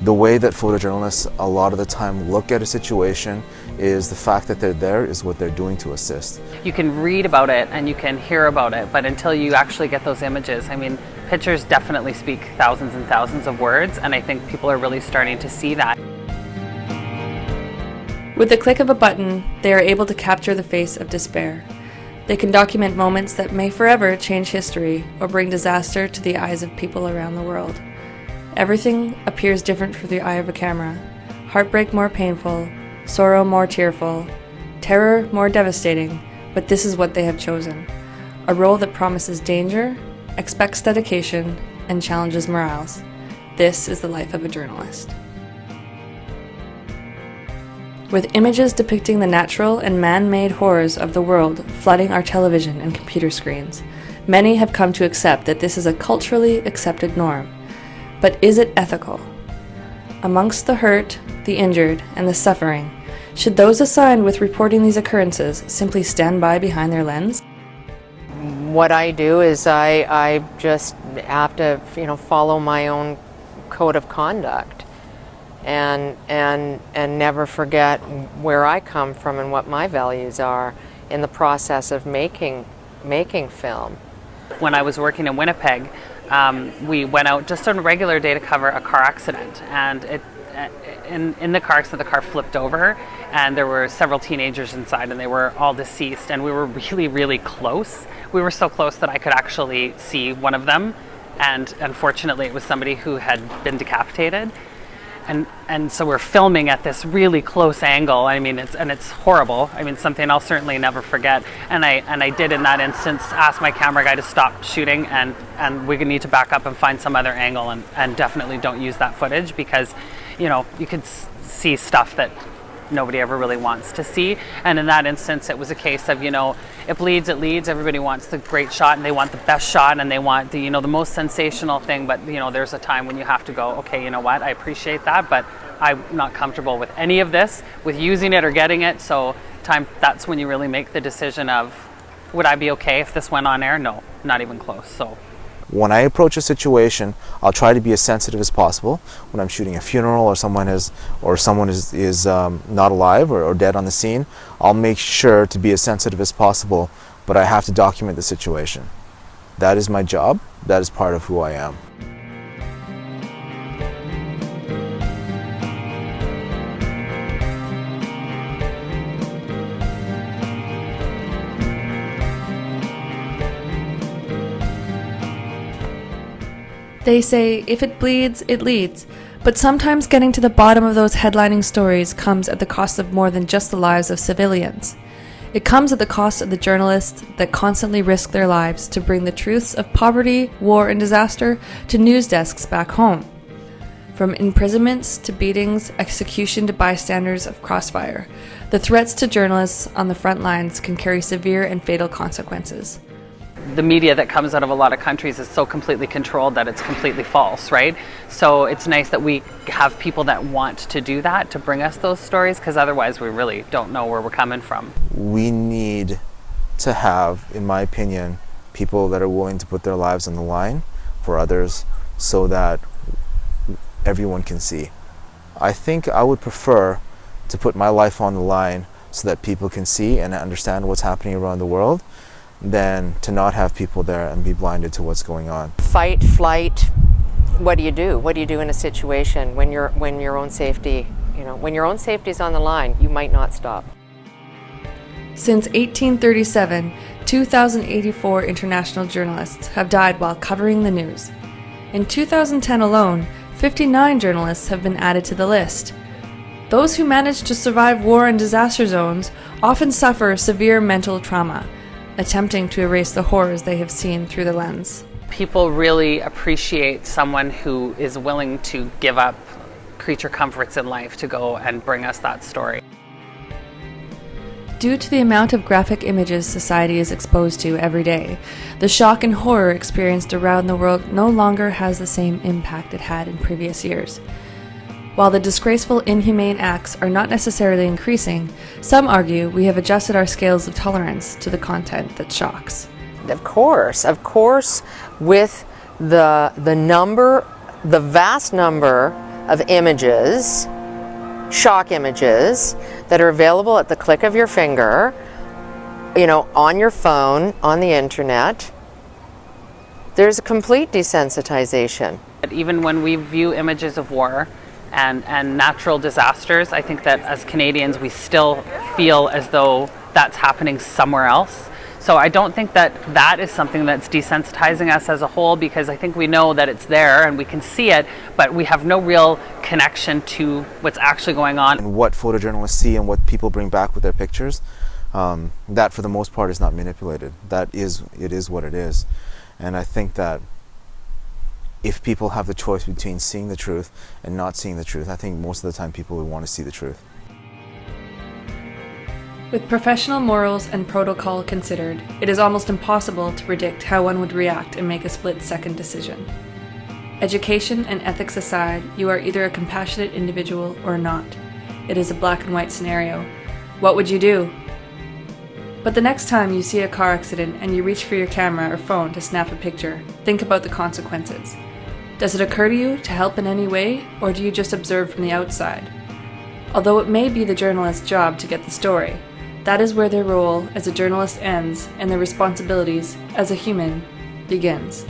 The way that photojournalists a lot of the time look at a situation is the fact that they're there is what they're doing to assist. You can read about it and you can hear about it, but until you actually get those images, I mean, pictures definitely speak thousands and thousands of words, and I think people are really starting to see that. With the click of a button, they are able to capture the face of despair. They can document moments that may forever change history or bring disaster to the eyes of people around the world. Everything appears different through the eye of a camera. Heartbreak more painful, sorrow more tearful, terror more devastating, but this is what they have chosen. A role that promises danger, expects dedication, and challenges morals. This is the life of a journalist. With images depicting the natural and man-made horrors of the world flooding our television and computer screens, many have come to accept that this is a culturally accepted norm. But is it ethical? Amongst the hurt, the injured, and the suffering, should those assigned with reporting these occurrences simply stand by behind their lens? What I do is I just have to, follow my own code of conduct and never forget where I come from and what my values are in the process of making film. When I was working in Winnipeg, we went out just on a regular day to cover a car accident, and in the car accident, the car flipped over, and there were several teenagers inside, and they were all deceased, and we were really, really close. We were so close that I could actually see one of them, and unfortunately, it was somebody who had been decapitated. And so we're filming at this really close angle. I mean, it's horrible. I mean, something I'll certainly never forget. And I did in that instance ask my camera guy to stop shooting, and we need to back up and find some other angle, and definitely don't use that footage, because you could see stuff that nobody ever really wants to see. And in that instance, it was a case of, it bleeds, it leads. Everybody wants the great shot, and they want the best shot, and they want the most sensational thing. But there's a time when you have to go, okay, you know what, I appreciate that, but I'm not comfortable with any of this, with using it or getting it. So that's when you really make the decision of, would I be okay if this went on air? No, not even close. So when I approach a situation, I'll try to be as sensitive as possible. When I'm shooting a funeral or someone is not alive or dead on the scene, I'll make sure to be as sensitive as possible, but I have to document the situation. That is my job. That is part of who I am. They say, if it bleeds, it leads. But sometimes getting to the bottom of those headlining stories comes at the cost of more than just the lives of civilians. It comes at the cost of the journalists that constantly risk their lives to bring the truths of poverty, war, and disaster to news desks back home. From imprisonments to beatings, execution to bystanders of crossfire, the threats to journalists on the front lines can carry severe and fatal consequences. The media that comes out of a lot of countries is so completely controlled that it's completely false, right? So it's nice that we have people that want to do that, to bring us those stories, because otherwise we really don't know where we're coming from. We need to have, in my opinion, people that are willing to put their lives on the line for others so that everyone can see. I think I would prefer to put my life on the line so that people can see and understand what's happening around the world, than to not have people there and be blinded to what's going on. Fight, flight. What do you do? What do you do in a situation when your own safety, when your own safety is on the line? You might not stop. Since 1837, 2,084 international journalists have died while covering the news. In 2010 alone, 59 journalists have been added to the list. Those who manage to survive war and disaster zones often suffer severe mental trauma, attempting to erase the horrors they have seen through the lens. People really appreciate someone who is willing to give up creature comforts in life to go and bring us that story. Due to the amount of graphic images society is exposed to every day, the shock and horror experienced around the world no longer has the same impact it had in previous years. While the disgraceful, inhumane acts are not necessarily increasing, some argue we have adjusted our scales of tolerance to the content that shocks. Of course, with the vast number of images, shock images, that are available at the click of your finger, you know, on your phone, on the internet. There's a complete desensitization. Even when we view images of war and natural disasters, I think that as Canadians we still feel as though that's happening somewhere else. So I don't think that that is something that's desensitizing us as a whole, because I think we know that it's there and we can see it, but we have no real connection to what's actually going on. And what photojournalists see and what people bring back with their pictures, that for the most part is not manipulated. It is what it is. And I think that if people have the choice between seeing the truth and not seeing the truth, I think most of the time people would want to see the truth. With professional morals and protocol considered, it is almost impossible to predict how one would react and make a split-second decision. Education and ethics aside, you are either a compassionate individual or not. It is a black and white scenario. What would you do? But the next time you see a car accident and you reach for your camera or phone to snap a picture, think about the consequences. Does it occur to you to help in any way, or do you just observe from the outside? Although it may be the journalist's job to get the story, that is where their role as a journalist ends and their responsibilities as a human begins.